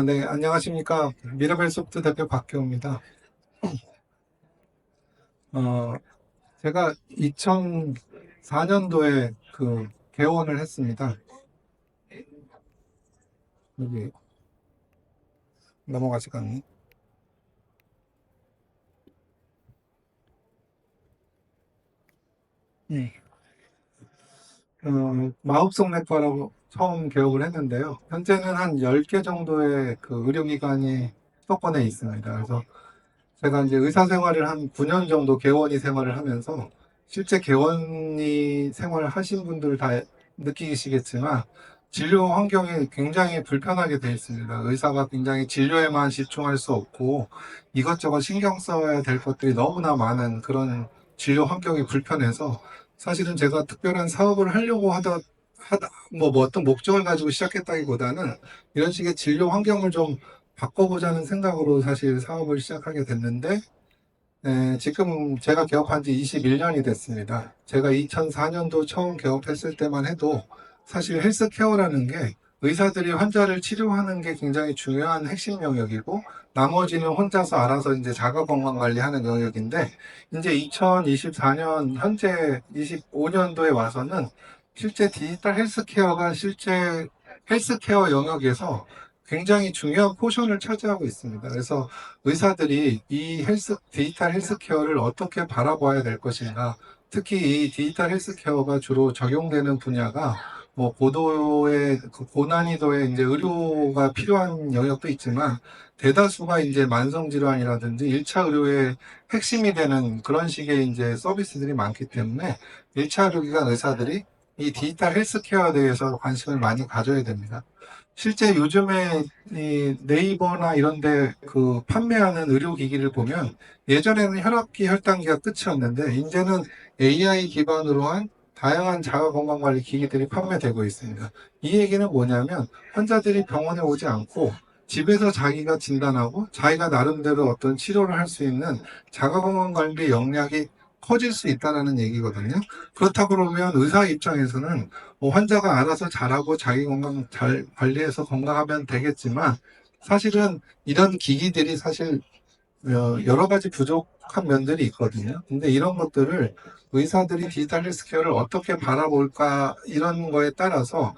네, 안녕하십니까. 미라벨 소프트 대표 박규호입니다. 어, 제가 2004년도에 개원을 했습니다. 여기 넘어가지가 않네. 음. 마법성내과라고 처음 개업을 했는데요. 현재는 한 10개 정도의 의료기관이 수도권에 있습니다. 그래서 제가 이제 의사 생활을 한 9년 정도 개원이 생활을 하면서 실제 개원이 생활을 하신 분들 다 느끼시겠지만 진료 환경이 굉장히 불편하게 되어 있습니다. 의사가 굉장히 진료에만 집중할 수 없고 이것저것 신경 써야 될 것들이 너무나 많은 그런 진료 환경이 불편해서 사실은 제가 특별한 사업을 하려고 뭐 어떤 목적을 가지고 시작했다기보다는 이런 식의 진료 환경을 좀 바꿔보자는 생각으로 사실 사업을 시작하게 됐는데, 지금 제가 개업한 지 21년이 됐습니다. 제가 2004년도 처음 개업했을 때만 해도 사실 헬스케어라는 게 의사들이 환자를 치료하는 게 굉장히 중요한 핵심 영역이고, 나머지는 혼자서 알아서 이제 자가 건강 관리하는 영역인데, 이제 2024년, 현재 25년도에 와서는 실제 디지털 헬스케어가 실제 헬스케어 영역에서 굉장히 중요한 포션을 차지하고 있습니다. 그래서 의사들이 이 디지털 헬스케어를 어떻게 바라봐야 될 것인가, 특히 이 디지털 헬스케어가 주로 적용되는 분야가 뭐 고도의 고난이도의 이제 의료가 필요한 영역도 있지만 대다수가 이제 만성 질환이라든지 1차 의료의 핵심이 되는 그런 식의 이제 서비스들이 많기 때문에 1차 의료기관 의사들이 이 디지털 헬스케어에 대해서 관심을 많이 가져야 됩니다. 실제 요즘에 이 네이버나 이런 데 판매하는 의료기기를 보면 예전에는 혈압기, 혈당기가 끝이었는데 이제는 AI 기반으로 한 다양한 자가건강관리 기기들이 판매되고 있습니다. 이 얘기는 뭐냐면 환자들이 병원에 오지 않고 집에서 자기가 진단하고 자기가 나름대로 어떤 치료를 할 수 있는 자가건강관리 역량이 커질 수 있다는 얘기거든요. 그렇다 그러면 의사 입장에서는 뭐 환자가 알아서 잘하고 자기 건강 잘 관리해서 건강하면 되겠지만 사실은 이런 기기들이 사실 여러 가지 부족한 면들이 있거든요. 근데 이런 것들을 의사들이 디지털 헬스케어를 어떻게 바라볼까 이런 거에 따라서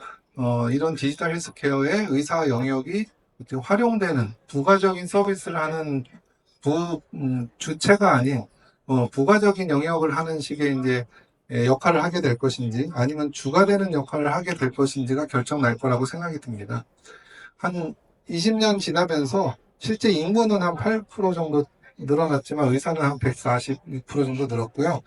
이런 디지털 헬스케어의 의사 영역이 이렇게 활용되는 부가적인 서비스를 하는 주체가 아닌 부가적인 영역을 하는 식의 이제 역할을 하게 될 것인지 아니면 주가 되는 역할을 하게 될 것인지가 결정 날 거라고 생각이 듭니다. 한 20년 지나면서 실제 인구는 한 8% 정도 늘어났지만 의사는 한 146% 정도 늘었고요.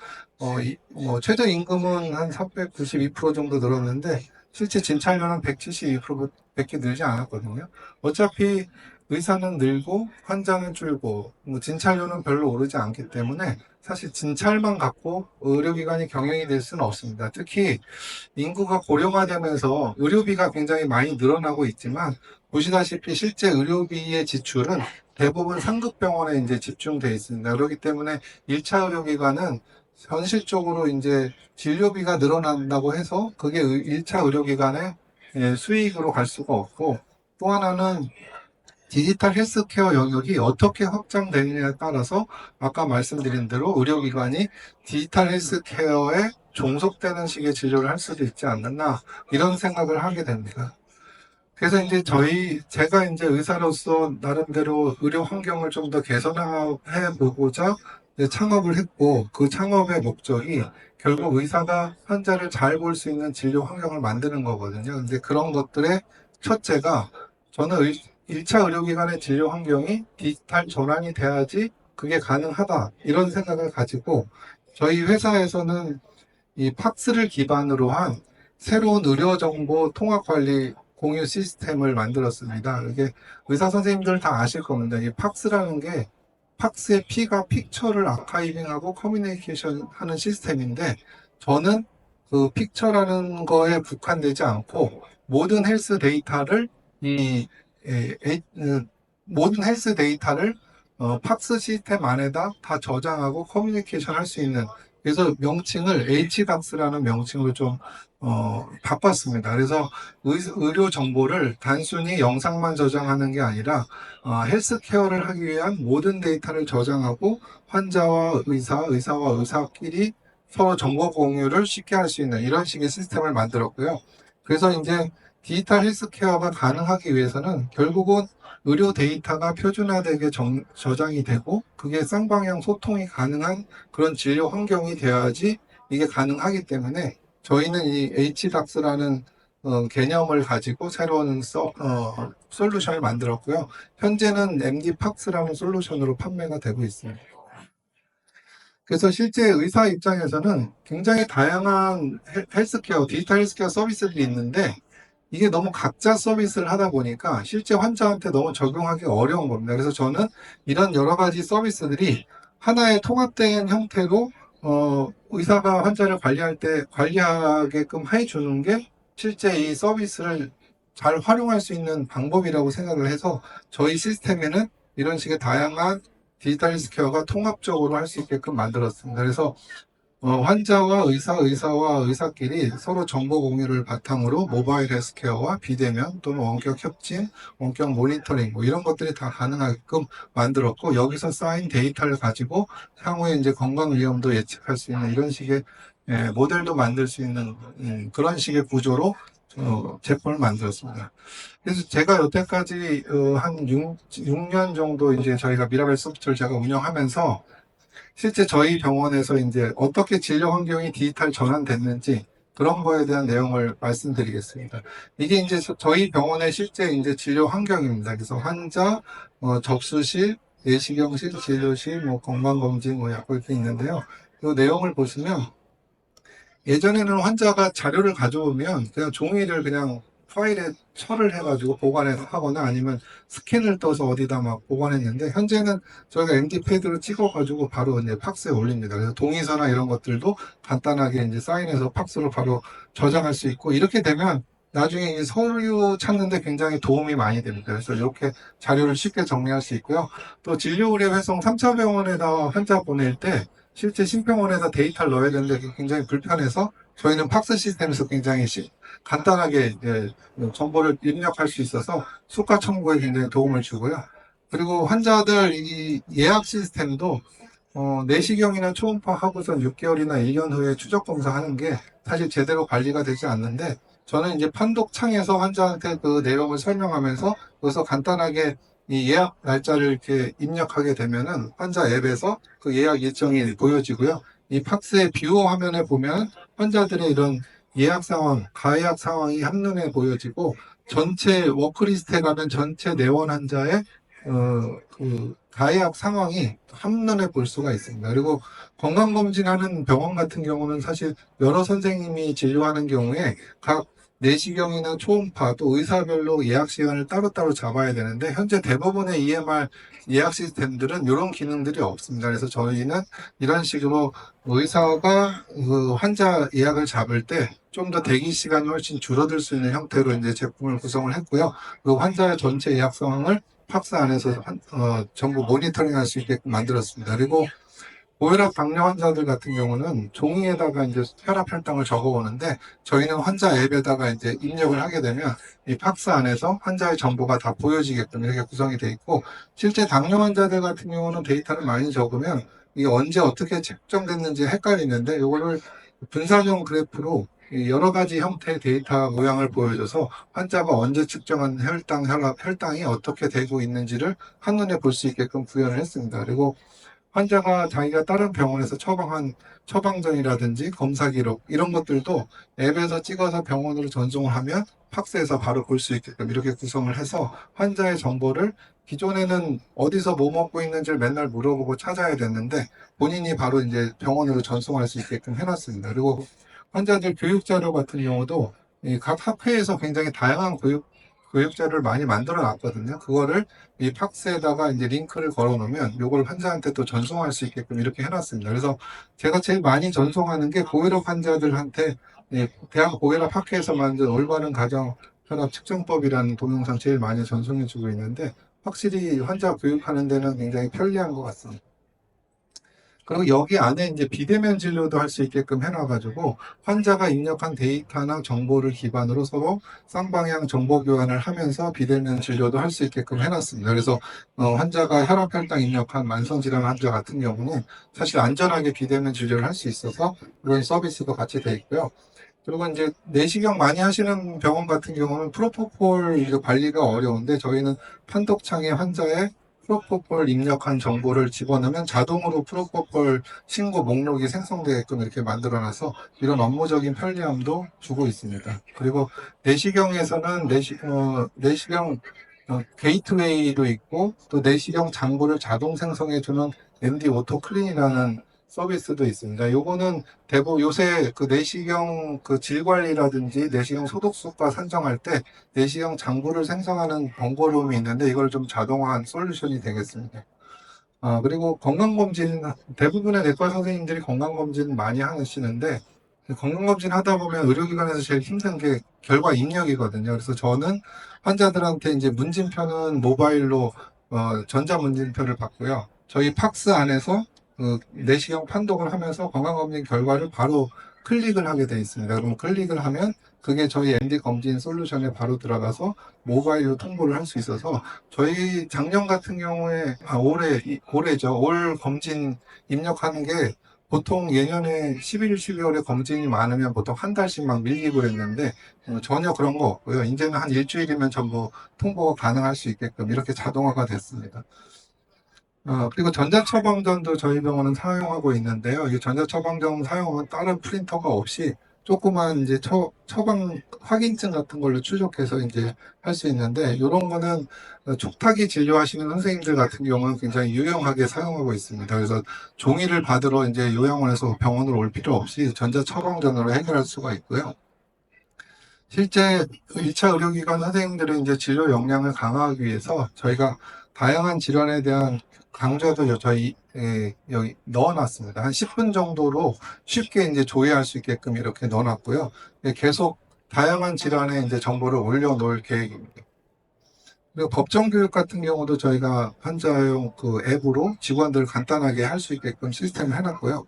최저 임금은 한 392% 정도 늘었는데 실제 진찰료는 172%밖에 늘지 않았거든요. 어차피 의사는 늘고 환자는 줄고 진찰료는 별로 오르지 않기 때문에 사실 진찰만 갖고 의료기관이 경영이 될 수는 없습니다. 특히 인구가 고령화되면서 의료비가 굉장히 많이 늘어나고 있지만 보시다시피 실제 의료비의 지출은 대부분 상급병원에 이제 집중되어 있습니다. 그렇기 때문에 1차 의료기관은 현실적으로 이제 진료비가 늘어난다고 해서 그게 1차 의료기관의 수익으로 갈 수가 없고, 또 하나는 디지털 헬스케어 영역이 어떻게 확장되느냐에 따라서 아까 말씀드린 대로 의료기관이 디지털 헬스케어에 종속되는 식의 진료를 할 수도 있지 않느냐 이런 생각을 하게 됩니다. 그래서 이제 제가 이제 의사로서 나름대로 의료 환경을 좀 더 개선해 보고자 창업을 했고, 그 창업의 목적이 결국 의사가 환자를 잘 볼 수 있는 진료 환경을 만드는 거거든요. 근데 그런 것들의 첫째가 저는 1차 의료기관의 진료 환경이 디지털 전환이 돼야지 그게 가능하다. 이런 생각을 가지고 저희 회사에서는 이 팍스를 기반으로 한 새로운 의료정보 통합관리 공유 시스템을 만들었습니다. 이게 의사 선생님들 다 아실 겁니다. 이 팍스라는 게 팍스의 P가 픽처를 아카이빙하고 커뮤니케이션 하는 시스템인데 저는 그 픽처라는 거에 국한되지 않고 모든 헬스 데이터를 이 에, 에, 모든 헬스 데이터를 팍스 시스템 안에다 다 저장하고 커뮤니케이션 할 수 있는 그래서 명칭을 HDocs라는 명칭으로 좀 바꿨습니다. 그래서 의료 정보를 단순히 영상만 저장하는 게 아니라 헬스케어를 하기 위한 모든 데이터를 저장하고 환자와 의사와 의사끼리 서로 정보 공유를 쉽게 할 수 있는 이런 식의 시스템을 만들었고요. 그래서 이제 디지털 헬스케어가 가능하기 위해서는 결국은 의료 데이터가 표준화되게 저장이 되고 그게 쌍방향 소통이 가능한 그런 진료 환경이 되어야지 이게 가능하기 때문에 저희는 이 HDocs라는 개념을 가지고 새로운 솔루션을 만들었고요. 현재는 MDPACS라는 솔루션으로 판매가 되고 있습니다. 그래서 실제 의사 입장에서는 굉장히 다양한 헬스케어, 디지털 헬스케어 서비스들이 있는데 이게 너무 각자 서비스를 하다 보니까 실제 환자한테 너무 적용하기 어려운 겁니다. 그래서 저는 이런 여러 가지 서비스들이 하나의 통합된 형태로 의사가 환자를 관리할 때 관리하게끔 해주는 게 실제 이 서비스를 잘 활용할 수 있는 방법이라고 생각을 해서 저희 시스템에는 이런 식의 다양한 디지털 헬스케어가 통합적으로 할 수 있게끔 만들었습니다. 그래서 환자와 의사와 의사끼리 서로 정보 공유를 바탕으로 모바일 헬스케어와 비대면 또는 원격 협진, 원격 모니터링 뭐 이런 것들이 다 가능하게끔 만들었고 여기서 쌓인 데이터를 가지고 향후에 이제 건강 위험도 예측할 수 있는 이런 식의 모델도 만들 수 있는 그런 식의 구조로 제품을 만들었습니다. 그래서 제가 여태까지 한 6년 정도 이제 저희가 미라벨 소프트를 제가 운영하면서 실제 저희 병원에서 이제 어떻게 진료 환경이 디지털 전환됐는지 그런 거에 대한 내용을 말씀드리겠습니다. 이게 이제 저희 병원의 실제 이제 진료 환경입니다. 그래서 환자, 접수실, 내시경실, 진료실, 뭐 건강검진, 뭐 약국 이렇게 있는데요. 이 내용을 보시면 예전에는 환자가 자료를 가져오면 그냥 종이를 그냥 파일에 처를 해가지고 보관하거나 아니면 스캔을 떠서 어디다 막 보관했는데 현재는 저희가 MD패드로 찍어가지고 바로 이제 팍스에 올립니다. 그래서 동의서나 이런 것들도 간단하게 이제 사인해서 팍스로 바로 저장할 수 있고 이렇게 되면 나중에 이 서류 찾는데 굉장히 도움이 많이 됩니다. 그래서 이렇게 자료를 쉽게 정리할 수 있고요. 또 진료 의뢰 회송 3차 병원에다 환자 보낼 때 실제 신병원에다 데이터를 넣어야 되는데 그게 굉장히 불편해서 저희는 팍스 시스템에서 굉장히 간단하게 이제 정보를 입력할 수 있어서 수가 청구에 굉장히 도움을 주고요. 그리고 환자들 이 예약 시스템도 내시경이나 초음파 하고선 6개월이나 1년 후에 추적 검사하는 게 사실 제대로 관리가 되지 않는데 저는 이제 판독창에서 환자한테 그 내용을 설명하면서 거기서 간단하게 이 예약 날짜를 이렇게 입력하게 되면은 환자 앱에서 그 예약 일정이 보여지고요. 이 팍스의 뷰어 화면에 보면 환자들의 이런 예약 상황, 가예약 상황이 한눈에 보여지고 전체 워크리스트에 가면 전체 내원 환자의 그 가해약 상황이 한눈에 볼 수가 있습니다. 그리고 건강검진하는 병원 같은 경우는 사실 여러 선생님이 진료하는 경우에 각 내시경이나 초음파 또 의사별로 예약 시간을 따로따로 잡아야 되는데 현재 대부분의 EMR 예약 시스템들은 이런 기능들이 없습니다. 그래서 저희는 이런 식으로 의사가 그 환자 예약을 잡을 때 좀 더 대기 시간이 훨씬 줄어들 수 있는 형태로 이제 제품을 구성을 했고요. 그리고 환자의 전체 예약 상황을 팍스 안에서 전부 모니터링 할 수 있게끔 만들었습니다. 그리고 고혈압 당뇨 환자들 같은 경우는 종이에다가 이제 혈압 혈당을 적어 오는데 저희는 환자 앱에다가 이제 입력을 하게 되면 이 팍스 안에서 환자의 정보가 다 보여지게끔 이렇게 구성이 되어 있고 실제 당뇨 환자들 같은 경우는 데이터를 많이 적으면 이게 언제 어떻게 책정됐는지 헷갈리는데 이거를 분산형 그래프로 여러 가지 형태의 데이터 모양을 보여줘서 환자가 언제 측정한 혈당, 혈당이 어떻게 되고 있는지를 한눈에 볼 수 있게끔 구현을 했습니다. 그리고 환자가 자기가 다른 병원에서 처방한 처방전이라든지 검사 기록 이런 것들도 앱에서 찍어서 병원으로 전송을 하면 팍스에서 바로 볼 수 있게끔 이렇게 구성을 해서 환자의 정보를 기존에는 어디서 뭐 먹고 있는지를 맨날 물어보고 찾아야 됐는데 본인이 바로 이제 병원으로 전송할 수 있게끔 해놨습니다. 그리고 환자들 교육 자료 같은 경우도 이 각 학회에서 굉장히 다양한 교육 자료를 많이 만들어 놨거든요. 그거를 이 팍스에다가 이제 링크를 걸어 놓으면 요걸 환자한테 또 전송할 수 있게끔 이렇게 해놨습니다. 그래서 제가 제일 많이 전송하는 게 고혈압 환자들한테 대한 고혈압 학회에서 만든 올바른 가정 혈압 측정법이라는 동영상 제일 많이 전송해 주고 있는데 확실히 환자 교육하는 데는 굉장히 편리한 것 같습니다. 그리고 여기 안에 이제 비대면 진료도 할 수 있게끔 해놔가지고 환자가 입력한 데이터나 정보를 기반으로 서로 쌍방향 정보 교환을 하면서 비대면 진료도 할 수 있게끔 해놨습니다. 그래서 환자가 혈압혈당 입력한 만성질환 환자 같은 경우는 사실 안전하게 비대면 진료를 할 수 있어서 그런 서비스도 같이 돼 있고요. 그리고 이제 내시경 많이 하시는 병원 같은 경우는 프로포폴 이거 관리가 어려운데 저희는 판독창에 환자의 프로포폴 입력한 정보를 집어넣으면 자동으로 프로포폴 신고 목록이 생성되게끔 이렇게 만들어놔서 이런 업무적인 편리함도 주고 있습니다. 그리고 내시경에서는 내시경 게이트웨이도 있고 또 내시경 장부를 자동 생성해주는 MD 오토 클린이라는 서비스도 있습니다. 요거는 대부분 요새 그 내시경 그 질 관리라든지 내시경 소독수가 산정할 때 내시경 장부를 생성하는 번거로움이 있는데 이걸 좀 자동화한 솔루션이 되겠습니다. 그리고 건강검진, 대부분의 내과 선생님들이 건강검진 많이 하시는데 건강검진 하다 보면 의료기관에서 제일 힘든 게 결과 입력이거든요. 그래서 저는 환자들한테 이제 문진표는 모바일로 전자문진표를 받고요. 저희 팍스 안에서 내시경 판독을 하면서 건강검진 결과를 바로 클릭을 하게 되어 있습니다. 그럼 클릭을 하면 그게 저희 MD 검진 솔루션에 바로 들어가서 모바일로 통보를 할 수 있어서 저희 작년 같은 경우에 올해죠. 올 검진 입력하는 게 보통 예년에 11월, 12월에 검진이 많으면 보통 한 달씩 막 밀리고 그랬는데 전혀 그런 거 없고요. 이제는 한 일주일이면 전부 통보가 가능할 수 있게끔 이렇게 자동화가 됐습니다. 그리고 전자처방전도 저희 병원은 사용하고 있는데요. 이 전자처방전 사용하면 다른 프린터가 없이 조그만 이제 처방 확인증 같은 걸로 출력해서 이제 할 수 있는데 이런 거는 촉탁이 진료하시는 선생님들 같은 경우는 굉장히 유용하게 사용하고 있습니다. 그래서 종이를 받으러 이제 요양원에서 병원으로 올 필요 없이 전자처방전으로 해결할 수가 있고요. 실제 1차 의료기관 선생님들은 이제 진료 역량을 강화하기 위해서 저희가 다양한 질환에 대한 강좌도 저희 여기 넣어놨습니다. 한 10분 정도로 쉽게 이제 조회할 수 있게끔 이렇게 넣어놨고요. 계속 다양한 질환에 이제 정보를 올려놓을 계획입니다. 그리고 법정 교육 같은 경우도 저희가 환자용 그 앱으로 직원들 간단하게 할 수 있게끔 시스템을 해놨고요.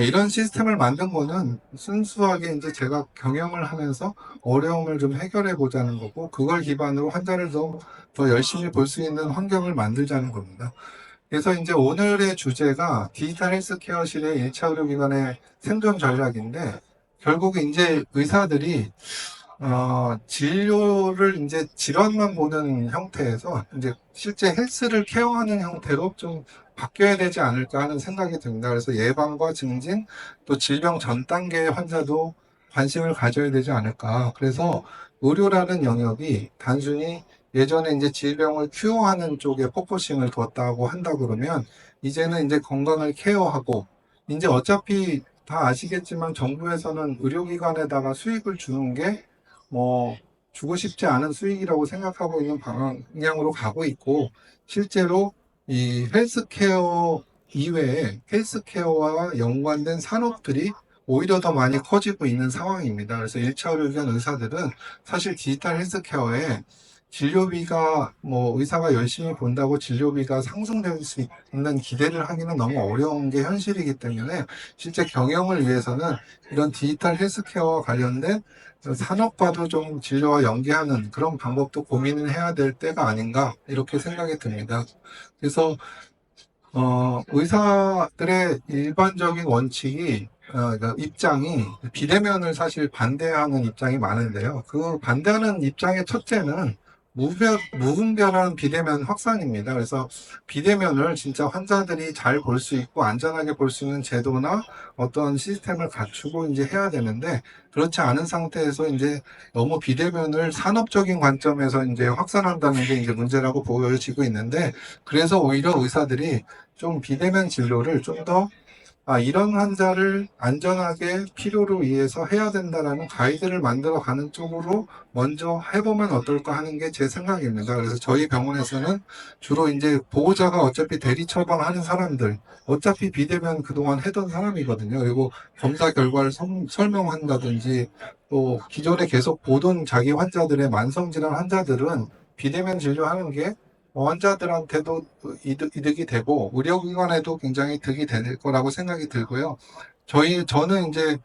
이런 시스템을 만든 거는 순수하게 이제 제가 경영을 하면서 어려움을 좀 해결해 보자는 거고, 그걸 기반으로 환자를 더 열심히 볼 수 있는 환경을 만들자는 겁니다. 그래서 이제 오늘의 주제가 디지털 헬스케어실의 1차 의료기관의 생존 전략인데, 결국 이제 의사들이 진료를 이제 질환만 보는 형태에서 이제 실제 헬스를 케어하는 형태로 좀 바뀌어야 되지 않을까 하는 생각이 듭니다. 그래서 예방과 증진, 또 질병 전 단계의 환자도 관심을 가져야 되지 않을까. 그래서 의료라는 영역이 단순히 예전에 이제 질병을 큐어하는 쪽에 포커싱을 뒀다고 한다 그러면 이제는 이제 건강을 케어하고 이제 어차피 다 아시겠지만 정부에서는 의료기관에다가 수익을 주는 게 주고 싶지 않은 수익이라고 생각하고 있는 방향으로 가고 있고, 실제로 이 헬스케어 이외에 헬스케어와 연관된 산업들이 오히려 더 많이 커지고 있는 상황입니다. 그래서 1차 의료기관 의사들은 사실 디지털 헬스케어에 진료비가 의사가 열심히 본다고 진료비가 상승될 수 있는 기대를 하기는 너무 어려운 게 현실이기 때문에 실제 경영을 위해서는 이런 디지털 헬스케어와 관련된 산업과도 좀 진료와 연계하는 그런 방법도 고민을 해야 될 때가 아닌가 이렇게 생각이 듭니다. 그래서 의사들의 일반적인 원칙이 그러니까 입장이 비대면을 사실 반대하는 입장이 많은데요. 그 반대하는 입장의 첫째는 무분별한 비대면 확산입니다. 그래서 비대면을 진짜 환자들이 잘 볼 수 있고 안전하게 볼 수 있는 제도나 어떤 시스템을 갖추고 이제 해야 되는데 그렇지 않은 상태에서 이제 너무 비대면을 산업적인 관점에서 이제 확산한다는 게 이제 문제라고 보여지고 있는데 그래서 오히려 의사들이 좀 비대면 진료를 좀더 이런 환자를 안전하게 필요로 의해서 해야 된다라는 가이드를 만들어 가는 쪽으로 먼저 해보면 어떨까 하는 게 제 생각입니다. 그래서 저희 병원에서는 주로 이제 보호자가 어차피 대리 처방하는 사람들, 어차피 비대면 그동안 해던 사람이거든요. 그리고 검사 결과를 설명한다든지 또 기존에 계속 보던 자기 환자들의 만성질환 환자들은 비대면 진료하는 게 환자들한테도 이득이 되고 의료기관에도 굉장히 득이 될 거라고 생각이 들고요. 저는 이제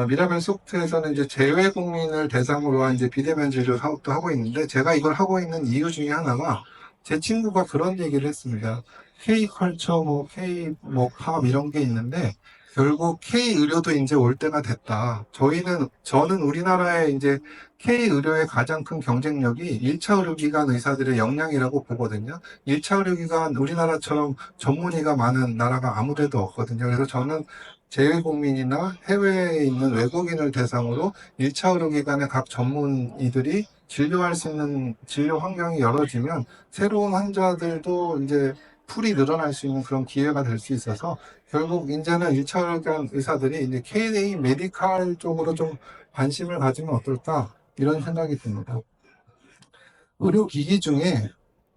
미라벨 소프트에서는 이제 재외 국민을 대상으로 한 이제 비대면 진료 사업도 하고 있는데 제가 이걸 하고 있는 이유 중에 하나가 제 친구가 그런 얘기를 했습니다. K컬처, 뭐 K 뭐 팝 이런 게 있는데 결국 K 의료도 이제 올 때가 됐다. 저는 우리나라에 이제 K 의료의 가장 큰 경쟁력이 1차 의료기관 의사들의 역량이라고 보거든요. 1차 의료기관 우리나라처럼 전문의가 많은 나라가 아무데도 없거든요. 그래서 저는 재외국민이나 해외에 있는 외국인을 대상으로 1차 의료기관의 각 전문의들이 진료할 수 있는 진료 환경이 열어지면 새로운 환자들도 이제 풀이 늘어날 수 있는 그런 기회가 될 수 있어서 결국 이제는 1차 의료기관 의사들이 이제 K&A 메디칼 쪽으로 좀 관심을 가지면 어떨까 이런 생각이 듭니다. 의료기기 중에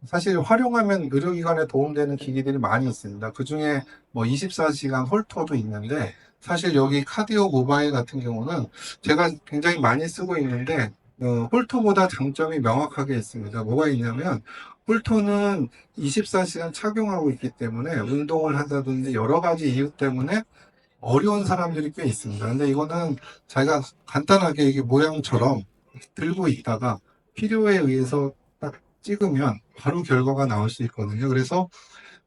사실 활용하면 의료기관에 도움되는 기기들이 많이 있습니다. 그 중에 뭐 24시간 홀터도 있는데 사실 여기 카디오 모바일 같은 경우는 제가 굉장히 많이 쓰고 있는데 홀터보다 장점이 명확하게 있습니다. 뭐가 있냐면 홀터는 24시간 착용하고 있기 때문에 운동을 한다든지 여러 가지 이유 때문에 어려운 사람들이 꽤 있습니다. 근데 이거는 자기가 간단하게 이게 모양처럼 들고 있다가 필요에 의해서 딱 찍으면 바로 결과가 나올 수 있거든요. 그래서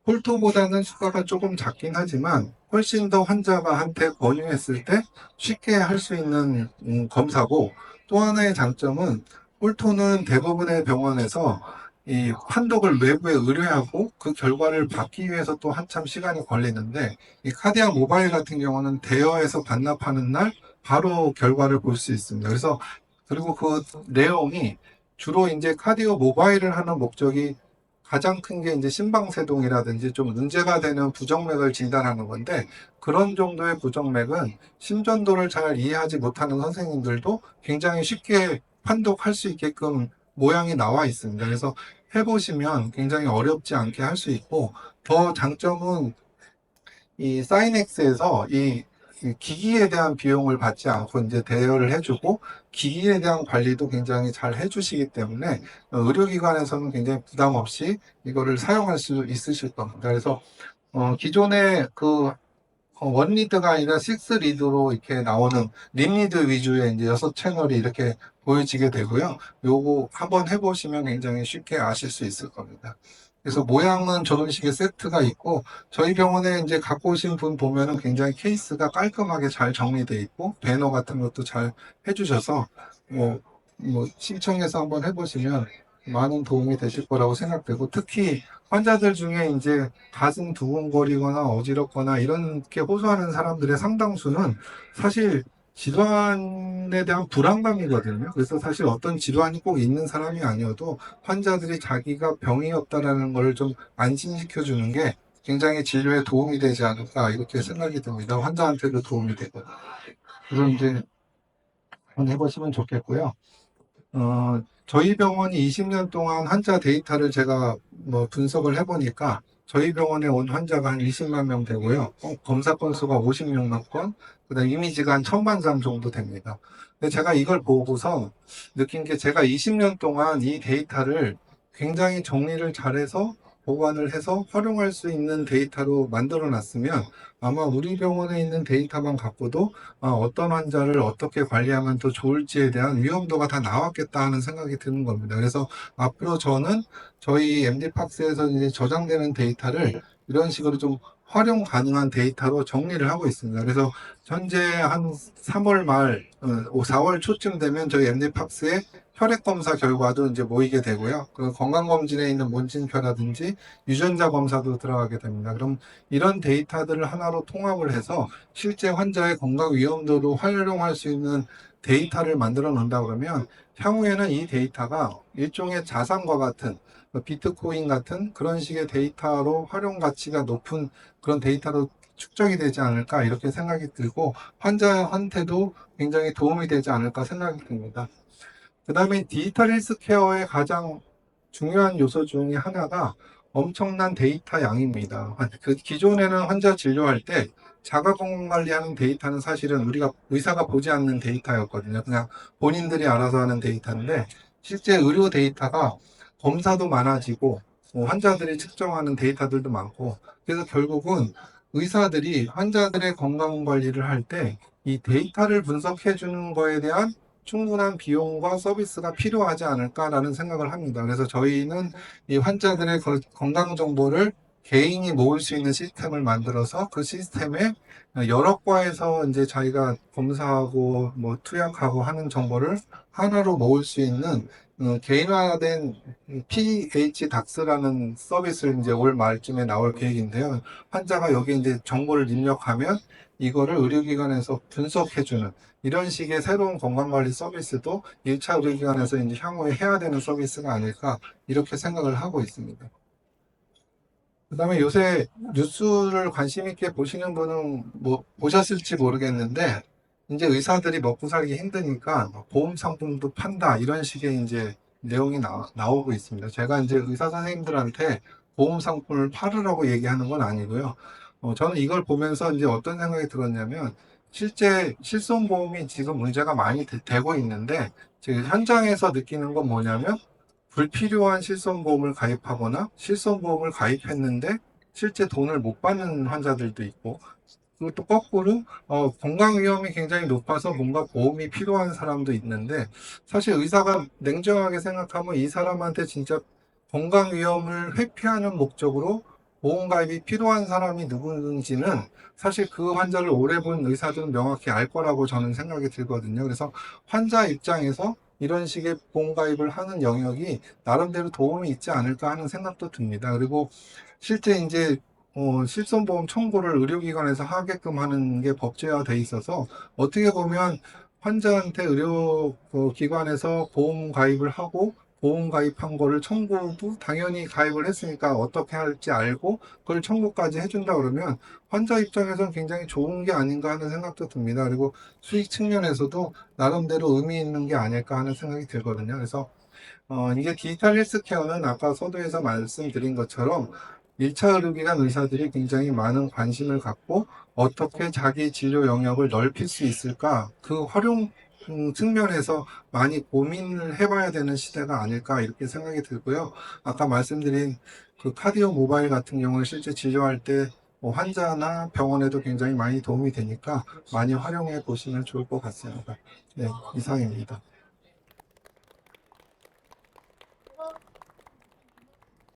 홀토보다는 수가가 조금 작긴 하지만 훨씬 더 환자가 한테 권유했을 때 쉽게 할 수 있는 검사고 또 하나의 장점은 홀토는 대부분의 병원에서 이 판독을 외부에 의뢰하고 그 결과를 받기 위해서 또 한참 시간이 걸리는데 이 카디아 모바일 같은 경우는 대여해서 반납하는 날 바로 결과를 볼 수 있습니다. 그래서 그리고 그 내용이 주로 이제 카디오 모바일을 하는 목적이 가장 큰 게 이제 심방세동이라든지 좀 문제가 되는 부정맥을 진단하는 건데 그런 정도의 부정맥은 심전도를 잘 이해하지 못하는 선생님들도 굉장히 쉽게 판독할 수 있게끔 모양이 나와 있습니다. 그래서 해보시면 굉장히 어렵지 않게 할 수 있고 더 장점은 이 사인엑스에서 이 기기에 대한 비용을 받지 않고 이제 대여를 해주고 기기에 대한 관리도 굉장히 잘 해주시기 때문에 의료기관에서는 굉장히 부담 없이 이거를 사용할 수 있으실 겁니다. 그래서 기존의 그 원리드가 아니라 식스 리드로 이렇게 나오는 립리드 위주의 이제 6채널이 이렇게 보여지게 되고요. 요거 한번 해보시면 굉장히 쉽게 아실 수 있을 겁니다. 그래서 모양은 저런 식의 세트가 있고 저희 병원에 이제 갖고 오신 분 보면은 굉장히 케이스가 깔끔하게 잘 정리되어 있고 배너 같은 것도 잘 해주셔서 뭐, 신청해서 한번 해보시면 많은 도움이 되실 거라고 생각되고 특히 환자들 중에 이제 가슴 두근거리거나 어지럽거나 이렇게 호소하는 사람들의 상당수는 사실 질환에 대한 불안감이거든요. 그래서 사실 어떤 질환이 꼭 있는 사람이 아니어도 환자들이 자기가 병이 없다라는 걸 좀 안심시켜 주는 게 굉장히 진료에 도움이 되지 않을까 이렇게 생각이 듭니다. 환자한테도 도움이 되고. 그래서 이제 한번 해보시면 좋겠고요. 저희 병원이 20년 동안 환자 데이터를 제가 뭐 분석을 해보니까 저희 병원에 온 환자가 한 20만 명 되고요. 검사 건수가 56만 건, 그다음 이미지가 한 1000만 장 정도 됩니다. 근데 제가 이걸 보고서 느낀 게 제가 20년 동안 이 데이터를 굉장히 정리를 잘해서 보관을 해서 활용할 수 있는 데이터로 만들어 놨으면 아마 우리 병원에 있는 데이터만 갖고도 어떤 환자를 어떻게 관리하면 더 좋을지에 대한 위험도가 다 나왔겠다 하는 생각이 드는 겁니다. 그래서 앞으로 저는 저희 MD팍스에서 이제 저장되는 데이터를 이런 식으로 좀 활용 가능한 데이터로 정리를 하고 있습니다. 그래서 현재 한 3월 말, 4월 초쯤 되면 저희 MD팍스에 혈액 검사 결과도 이제 모이게 되고요. 그 건강검진에 있는 문진표라든지 유전자 검사도 들어가게 됩니다. 그럼 이런 데이터들을 하나로 통합을 해서 실제 환자의 건강 위험도를 활용할 수 있는 데이터를 만들어 놓는다 그러면 향후에는 이 데이터가 일종의 자산과 같은 비트코인 같은 그런 식의 데이터로 활용 가치가 높은 그런 데이터로 축적이 되지 않을까 이렇게 생각이 들고 환자한테도 굉장히 도움이 되지 않을까 생각이 듭니다. 그 다음에 디지털 헬스케어의 가장 중요한 요소 중에 하나가 엄청난 데이터 양입니다. 그 기존에는 환자 진료할 때 자가 건강 관리하는 데이터는 사실은 우리가 의사가 보지 않는 데이터였거든요. 그냥 본인들이 알아서 하는 데이터인데 실제 의료 데이터가 검사도 많아지고 환자들이 측정하는 데이터들도 많고, 그래서 결국은 의사들이 환자들의 건강 관리를 할 때 이 데이터를 분석해 주는 거에 대한 충분한 비용과 서비스가 필요하지 않을까라는 생각을 합니다. 그래서 저희는 이 환자들의 건강 정보를 개인이 모을 수 있는 시스템을 만들어서 그 시스템에 여러 과에서 이제 자기가 검사하고 뭐 투약하고 하는 정보를 하나로 모을 수 있는 개인화된 PH 닥스라는 서비스를 이제 올 말쯤에 나올 계획인데요. 환자가 여기 이제 정보를 입력하면 이거를 의료기관에서 분석해주는 이런 식의 새로운 건강관리 서비스도 1차 의료기관에서 이제 향후에 해야 되는 서비스가 아닐까 이렇게 생각을 하고 있습니다. 그다음에 요새 뉴스를 관심 있게 보시는 분은 뭐 보셨을지 모르겠는데 이제 의사들이 먹고 살기 힘드니까 보험 상품도 판다 이런 식의 이제 내용이 나오고 있습니다. 제가 이제 의사 선생님들한테 보험 상품을 팔으라고 얘기하는 건 아니고요. 저는 이걸 보면서 이제 어떤 생각이 들었냐면 실제 실손보험이 지금 문제가 많이 되고 있는데 지금 현장에서 느끼는 건 뭐냐면 불필요한 실손보험을 가입하거나 실손보험을 가입했는데 실제 돈을 못 받는 환자들도 있고 그리고 또 거꾸로 건강 위험이 굉장히 높아서 뭔가 보험이 필요한 사람도 있는데 사실 의사가 냉정하게 생각하면 이 사람한테 진짜 건강 위험을 회피하는 목적으로 보험 가입이 필요한 사람이 누구인지는 사실 그 환자를 오래 본 의사들은 명확히 알 거라고 저는 생각이 들거든요. 그래서 환자 입장에서 이런 식의 보험 가입을 하는 영역이 나름대로 도움이 있지 않을까 하는 생각도 듭니다. 그리고 실제 이제 실손보험 청구를 의료기관에서 하게끔 하는 게 법제화돼 있어서 어떻게 보면 환자한테 의료기관에서 보험 가입을 하고 보험 가입한 거를 청구도 당연히 가입을 했으니까 어떻게 할지 알고 그걸 청구까지 해준다 그러면 환자 입장에서는 굉장히 좋은 게 아닌가 하는 생각도 듭니다. 그리고 수익 측면에서도 나름대로 의미 있는 게 아닐까 하는 생각이 들거든요. 그래서 이게 디지털 헬스케어는 아까 서두에서 말씀드린 것처럼 1차 의료기관 의사들이 굉장히 많은 관심을 갖고 어떻게 자기 진료 영역을 넓힐 수 있을까 그 활용 측면에서 많이 고민을 해봐야 되는 시대가 아닐까 이렇게 생각이 들고요. 아까 말씀드린 그 카디오 모바일 같은 경우는 실제 진료할 때 환자나 병원에도 굉장히 많이 도움이 되니까 많이 활용해 보시면 좋을 것 같습니다. 네, 이상입니다.